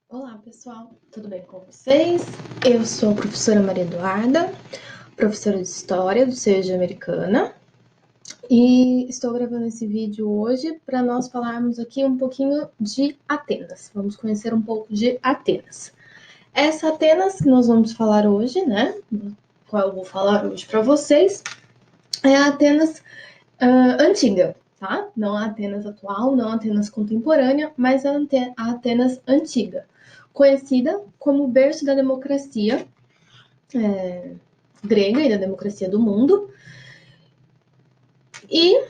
Olá, pessoal, tudo bem com vocês? Eu sou a professora Maria Eduarda, professora de História do CEJ Americana, e estou gravando esse vídeo hoje para nós falarmos aqui um pouquinho de Atenas. Vamos conhecer um pouco de Atenas. Essa Atenas que nós vamos falar hoje, né? Qual eu vou falar hoje para vocês, é a Atenas antiga, tá? Não a Atenas atual, não a Atenas contemporânea, mas a Atenas antiga, conhecida como berço da democracia grega e da democracia do mundo, e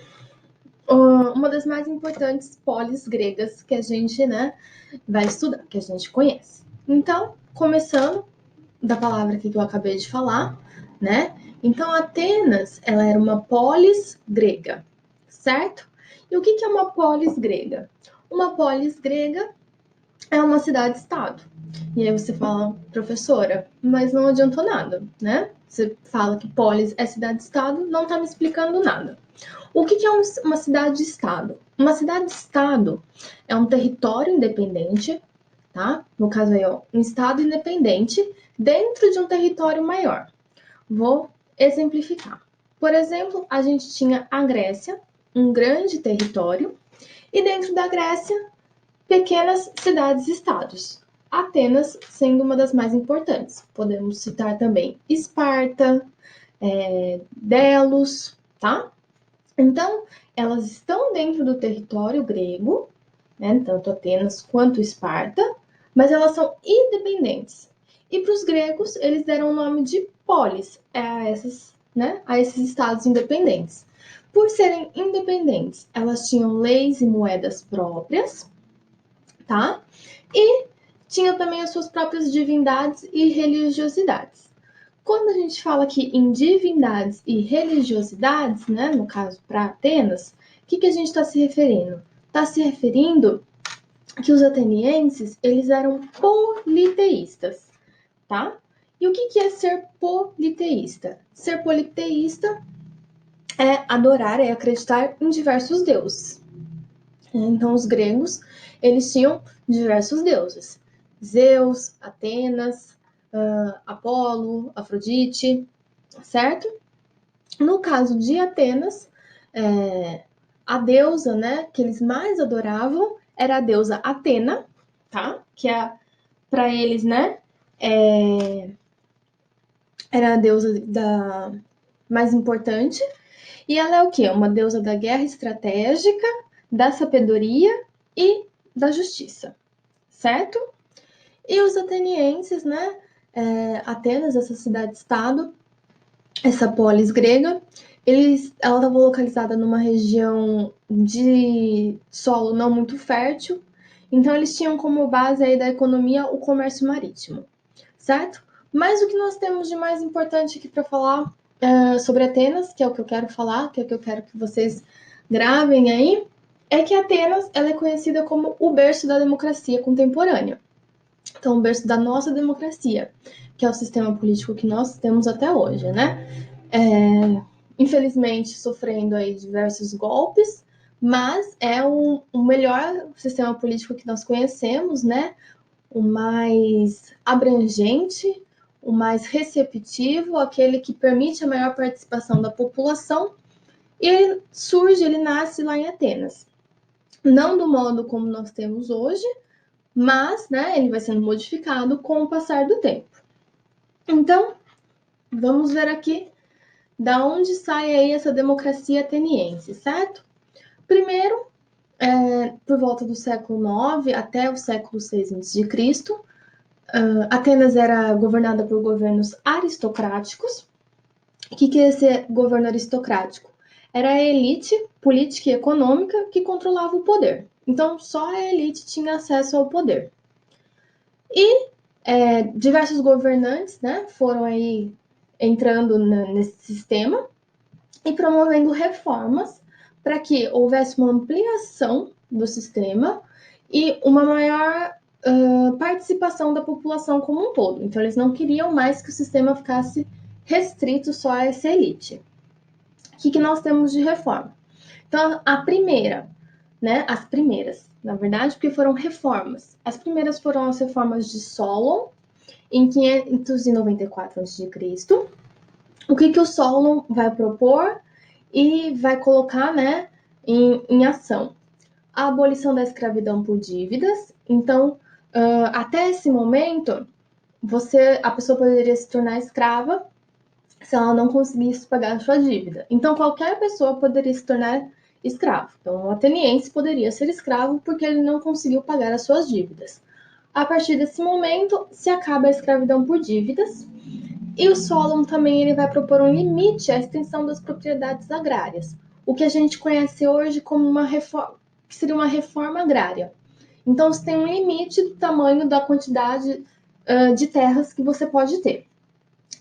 uma das mais importantes polis gregas que a gente, né, vai estudar, que a gente conhece. Então, começando da palavra que eu acabei de falar, né? Então, Atenas, ela era uma polis grega, certo? E o que é uma polis grega? Uma polis grega é uma cidade-estado. E aí você fala, professora, mas não adiantou nada, né? Você fala que polis é cidade-estado, não está me explicando nada. O que é uma cidade-estado? Uma cidade-estado é um território independente, tá? No caso aí, ó, um estado independente dentro de um território maior. Vou exemplificar. Por exemplo, a gente tinha a Grécia, um grande território, e dentro da Grécia, pequenas cidades-estados. Atenas sendo uma das mais importantes. Podemos citar também Esparta, Delos, tá? Então, elas estão dentro do território grego, né, tanto Atenas quanto Esparta, mas elas são independentes. E para os gregos, eles deram o nome de polis a esses estados independentes. Por serem independentes, elas tinham leis e moedas próprias, tá? E tinham também as suas próprias divindades e religiosidades. Quando a gente fala aqui em divindades e religiosidades, né, no caso para Atenas, o que a gente está se referindo? Está se referindo que os atenienses eles eram politeístas, tá? E o que é ser politeísta? Ser politeísta é adorar, é acreditar em diversos deuses. Então, os gregos eles tinham diversos deuses: Zeus, Atenas, Apolo, Afrodite, certo? No caso de Atenas, a deusa, né, que eles mais adoravam era a deusa Atena, tá? Que é para eles, né, era a deusa mais importante. E ela é o quê? Uma deusa da guerra estratégica, da sabedoria e da justiça, certo? E os atenienses, né? Atenas, essa cidade-estado, essa polis grega, ela estava localizada numa região de solo não muito fértil, então eles tinham como base aí da economia o comércio marítimo, certo? Mas o que nós temos de mais importante aqui para falar sobre Atenas, que é o que eu quero falar, que é o que eu quero que vocês gravem aí, é que Atenas ela é conhecida como o berço da democracia contemporânea. Então, o berço da nossa democracia, que é o sistema político que nós temos até hoje, né? Infelizmente sofrendo aí diversos golpes, mas é o melhor sistema político que nós conhecemos, né? O mais abrangente, o mais receptivo, aquele que permite a maior participação da população. E ele nasce lá em Atenas. Não do modo como nós temos hoje, mas, né, ele vai sendo modificado com o passar do tempo. Então, vamos ver aqui da onde sai aí essa democracia ateniense, certo? Primeiro, por volta do século IX até o século VI a.C., Atenas era governada por governos aristocráticos. O que é esse governo aristocrático? Era a elite política e econômica que controlava o poder. Então, só a elite tinha acesso ao poder. E diversos governantes, né, foram aí entrando nesse sistema e promovendo reformas para que houvesse uma ampliação do sistema e uma maior participação da população como um todo. Então, eles não queriam mais que o sistema ficasse restrito só a essa elite. O que nós temos de reforma? Então, a primeira, né, as primeiras, na verdade, porque foram reformas. As primeiras foram as reformas de Solon, em 594 a.C. O que o Solon vai propor e vai colocar, né, em ação? A abolição da escravidão por dívidas. Então, até esse momento, a pessoa poderia se tornar escrava se ela não conseguisse pagar a sua dívida. Então, qualquer pessoa poderia se tornar escravo. Então, um ateniense poderia ser escravo porque ele não conseguiu pagar as suas dívidas. A partir desse momento, se acaba a escravidão por dívidas. E o Solon também ele vai propor um limite à extensão das propriedades agrárias, o que a gente conhece hoje como uma reforma, que seria uma reforma agrária. Então, você tem um limite do tamanho da quantidade de terras que você pode ter.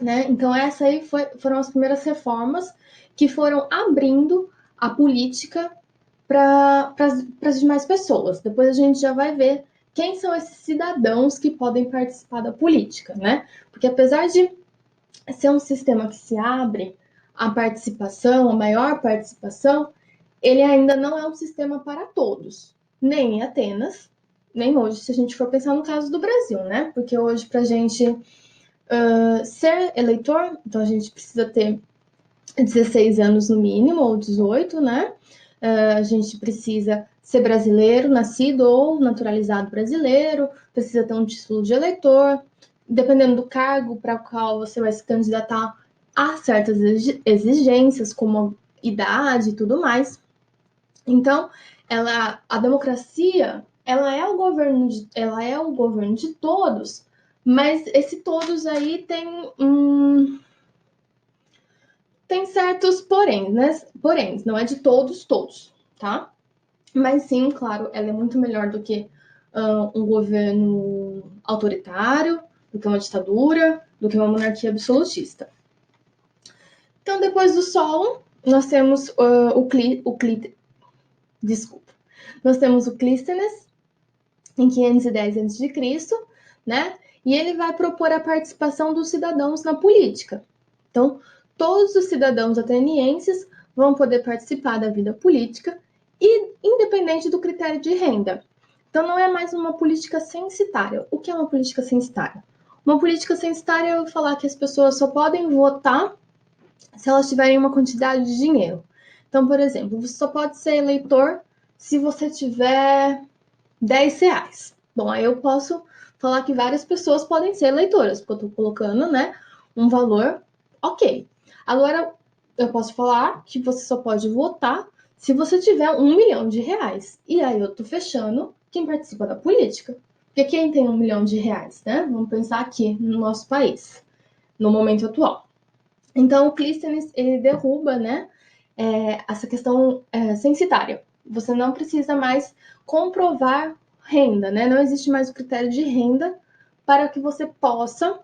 Né? Então, essa aí foram as primeiras reformas que foram abrindo a política para as demais pessoas. Depois a gente já vai ver quem são esses cidadãos que podem participar da política, né? Porque apesar de ser um sistema que se abre a participação, a maior participação, ele ainda não é um sistema para todos, nem em Atenas, nem hoje, se a gente for pensar no caso do Brasil, né? Porque hoje, para a gente ser eleitor, então a gente precisa ter 16 anos no mínimo, ou 18, né? A gente precisa ser brasileiro, nascido ou naturalizado brasileiro, precisa ter um título de eleitor, dependendo do cargo para o qual você vai se candidatar, há certas exigências, como idade e tudo mais. Então, a democracia, ela é o governo de todos, mas esse todos aí tem certos porém, né? Porém, não é de todos, tá? Mas sim, claro, ela é muito melhor do que um governo autoritário, do que uma ditadura, do que uma monarquia absolutista. Então, depois do Solon, nós temos desculpa. Nós temos o Clístenes, em 510 a.C., né? E ele vai propor a participação dos cidadãos na política. Então, todos os cidadãos atenienses vão poder participar da vida política, e independente do critério de renda. Então, não é mais uma política censitária. O que é uma política censitária? Uma política censitária é eu falar que as pessoas só podem votar se elas tiverem uma quantidade de dinheiro. Então, por exemplo, você só pode ser eleitor se você tiver 10 reais. Bom, aí eu posso falar que várias pessoas podem ser eleitoras, porque eu estou colocando, né, um valor ok. Agora, eu posso falar que você só pode votar se você tiver 1 milhão de reais. E aí eu estou fechando quem participa da política. Porque quem tem 1 milhão de reais, né? Vamos pensar aqui no nosso país, no momento atual. Então, o Clístenes, ele derruba, né, essa questão censitária. Você não precisa mais comprovar renda, né? Não existe mais o critério de renda para que você possa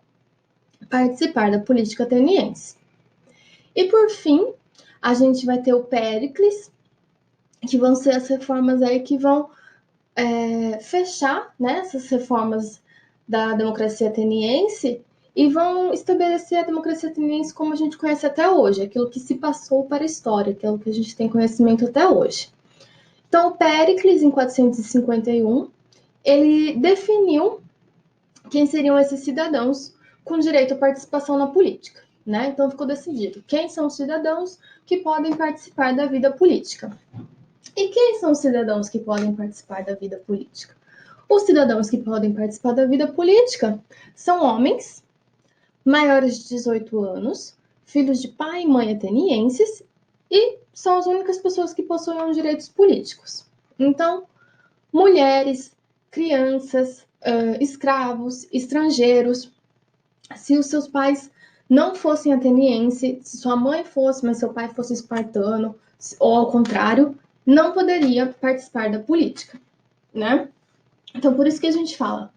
participar da política ateniense. E, por fim, a gente vai ter o Péricles, que vão ser as reformas aí que vão fechar, né, essas reformas da democracia ateniense e vão estabelecer a democracia ateniense como a gente conhece até hoje, aquilo que se passou para a história, aquilo que a gente tem conhecimento até hoje. Então, o Péricles, em 451, ele definiu quem seriam esses cidadãos com direito à participação na política, né? Então, ficou decidido quem são os cidadãos que podem participar da vida política. E quem são os cidadãos que podem participar da vida política? Os cidadãos que podem participar da vida política são homens maiores de 18 anos, filhos de pai e mãe atenienses, e são as únicas pessoas que possuem direitos políticos. Então, mulheres, crianças, escravos, estrangeiros, se os seus pais não fossem atenienses, se sua mãe fosse, mas seu pai fosse espartano, ou ao contrário, não poderia participar da política, né? Então, por isso que a gente fala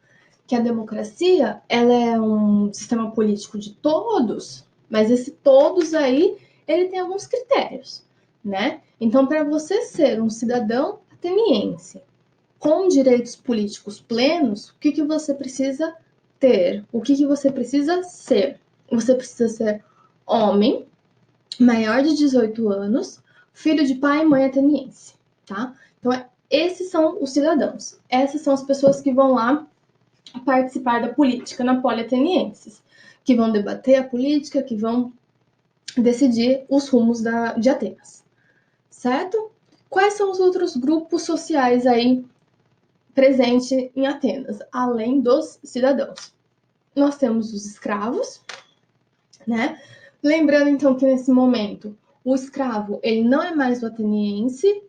que a democracia, ela é um sistema político de todos, mas esse todos aí, ele tem alguns critérios, né? Então, para você ser um cidadão ateniense com direitos políticos plenos, o que você precisa ter? O que você precisa ser? Você precisa ser homem, maior de 18 anos, filho de pai e mãe ateniense, tá? Então, esses são os cidadãos. Essas são as pessoas que vão lá participar da política na Poli Atenienses, que vão debater a política, que vão decidir os rumos de Atenas, certo? Quais são os outros grupos sociais aí presentes em Atenas, além dos cidadãos? Nós temos os escravos, né? Lembrando, então, que nesse momento o escravo ele não é mais o ateniense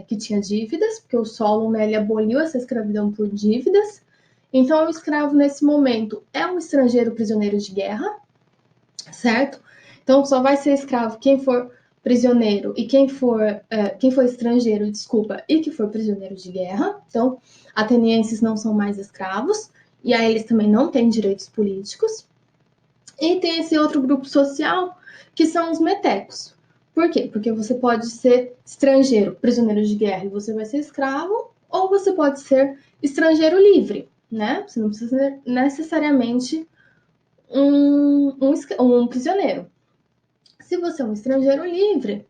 que tinha dívidas, porque o Solon, né, ele aboliu essa escravidão por dívidas. Então, o escravo, nesse momento, é um estrangeiro prisioneiro de guerra, certo? Então, só vai ser escravo quem for prisioneiro e quem for estrangeiro, desculpa, e que for prisioneiro de guerra. Então, atenienses não são mais escravos, e aí eles também não têm direitos políticos. E tem esse outro grupo social, que são os metecos. Por quê? Porque você pode ser estrangeiro, prisioneiro de guerra, e você vai ser escravo, ou você pode ser estrangeiro livre, né? Você não precisa ser necessariamente um prisioneiro. Se você é um estrangeiro livre,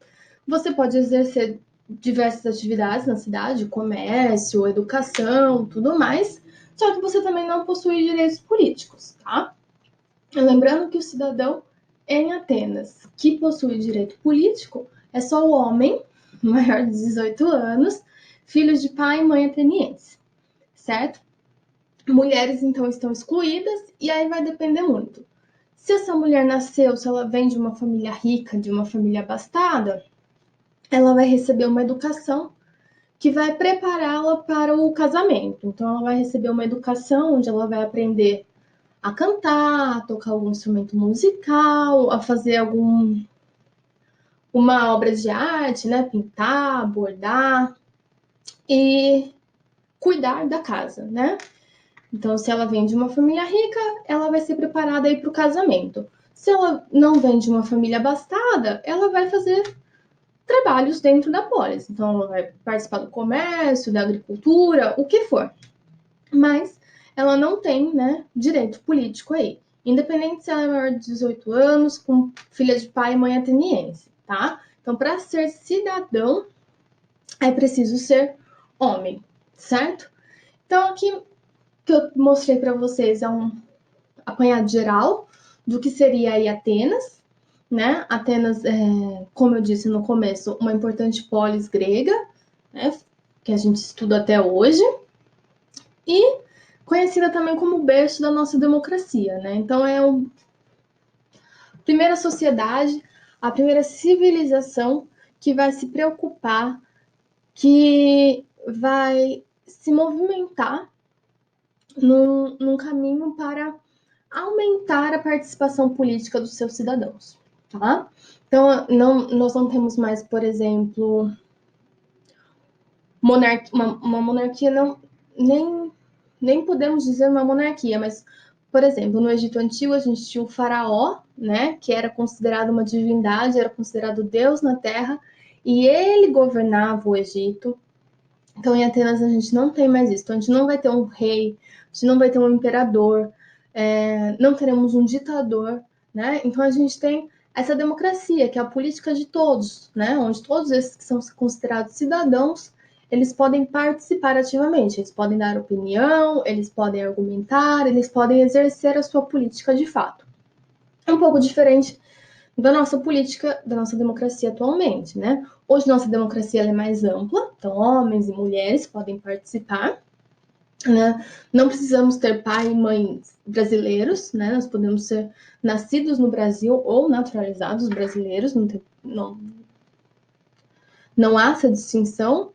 você pode exercer diversas atividades na cidade, comércio, educação, tudo mais, só que você também não possui direitos políticos, tá? Lembrando que o cidadão em Atenas que possui direito político é só o homem maior de 18 anos, filho de pai e mãe ateniense, certo? Mulheres, então, estão excluídas e aí vai depender muito. Se essa mulher nasceu, se ela vem de uma família rica, de uma família abastada, ela vai receber uma educação que vai prepará-la para o casamento. Então, ela vai receber uma educação onde ela vai aprender a cantar, a tocar algum instrumento musical, a fazer uma obra de arte, né? Pintar, bordar e cuidar da casa, né? Então, se ela vem de uma família rica, ela vai ser preparada aí para o casamento. Se ela não vem de uma família abastada, ela vai fazer trabalhos dentro da polis. Então, ela vai participar do comércio, da agricultura, o que for. Mas ela não tem, né, direito político aí. Independente se ela é maior de 18 anos, com filha de pai e mãe ateniense, tá? Então, para ser cidadão, é preciso ser homem, certo? Então, aqui que eu mostrei para vocês é um apanhado geral do que seria aí Atenas, né? Atenas, como eu disse no começo, uma importante polis grega, né? Que a gente estuda até hoje. E conhecida também como o berço da nossa democracia, né? Então é a primeira sociedade, a primeira civilização que vai se preocupar, que vai se movimentar num caminho para aumentar a participação política dos seus cidadãos, tá? Então, nós não temos mais, por exemplo, uma monarquia, não, nem podemos dizer uma monarquia, mas, por exemplo, no Egito Antigo a gente tinha o faraó, né, que era considerado uma divindade, era considerado Deus na Terra, e ele governava o Egito. Então, em Atenas a gente não tem mais isso. Então, a gente não vai ter um rei, a gente não vai ter um imperador, não teremos um ditador, né? Então, a gente tem essa democracia, que é a política de todos, né? Onde todos esses que são considerados cidadãos, eles podem participar ativamente, eles podem dar opinião, eles podem argumentar, eles podem exercer a sua política de fato. É um pouco diferente da nossa política, da nossa democracia atualmente, né? Hoje nossa democracia é mais ampla, então homens e mulheres podem participar, né? Não precisamos ter pai e mãe brasileiros, né? Nós podemos ser nascidos no Brasil ou naturalizados brasileiros, não há essa distinção.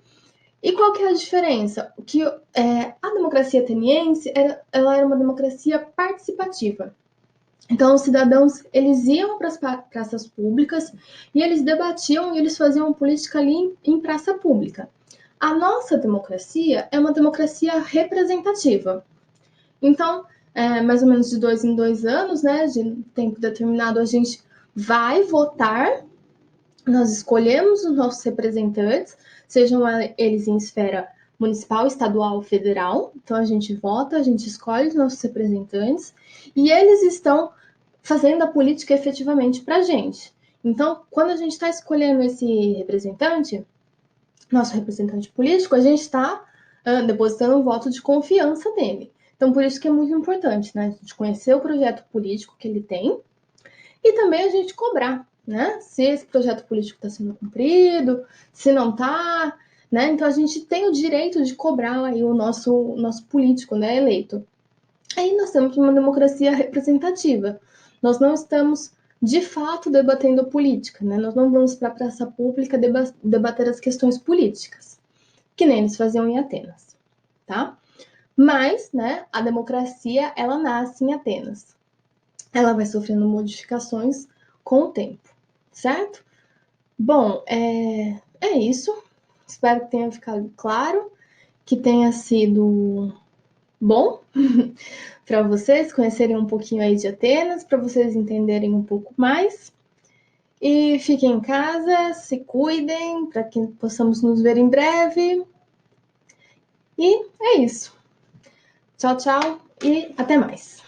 E qual que é a diferença? Que a democracia ateniense ela era uma democracia participativa. Então, os cidadãos, eles iam para as praças públicas e eles debatiam e eles faziam política ali em praça pública. A nossa democracia é uma democracia representativa. Então, mais ou menos de 2 em 2 anos, né, de tempo determinado, a gente vai votar, nós escolhemos os nossos representantes, sejam eles em esfera municipal, estadual ou federal. Então, a gente vota, a gente escolhe os nossos representantes e eles estão fazendo a política efetivamente para a gente. Então, quando a gente está escolhendo esse representante, nosso representante político, a gente está depositando um voto de confiança nele. Então, por isso que é muito importante, né? A gente conhecer o projeto político que ele tem e também a gente cobrar, né? Se esse projeto político está sendo cumprido, se não está, né? Então, a gente tem o direito de cobrar aí o nosso político, né, eleito. Aí nós temos uma democracia representativa. Nós não estamos, de fato, debatendo política, né? Nós não vamos para a praça pública debater as questões políticas, que nem eles faziam em Atenas, tá? Mas, né, a democracia, ela nasce em Atenas. Ela vai sofrendo modificações com o tempo, certo? Bom, é isso. Espero que tenha ficado claro, que tenha sido bom para vocês conhecerem um pouquinho aí de Atenas, para vocês entenderem um pouco mais. E fiquem em casa, se cuidem, para que possamos nos ver em breve. E é isso. Tchau, tchau e até mais.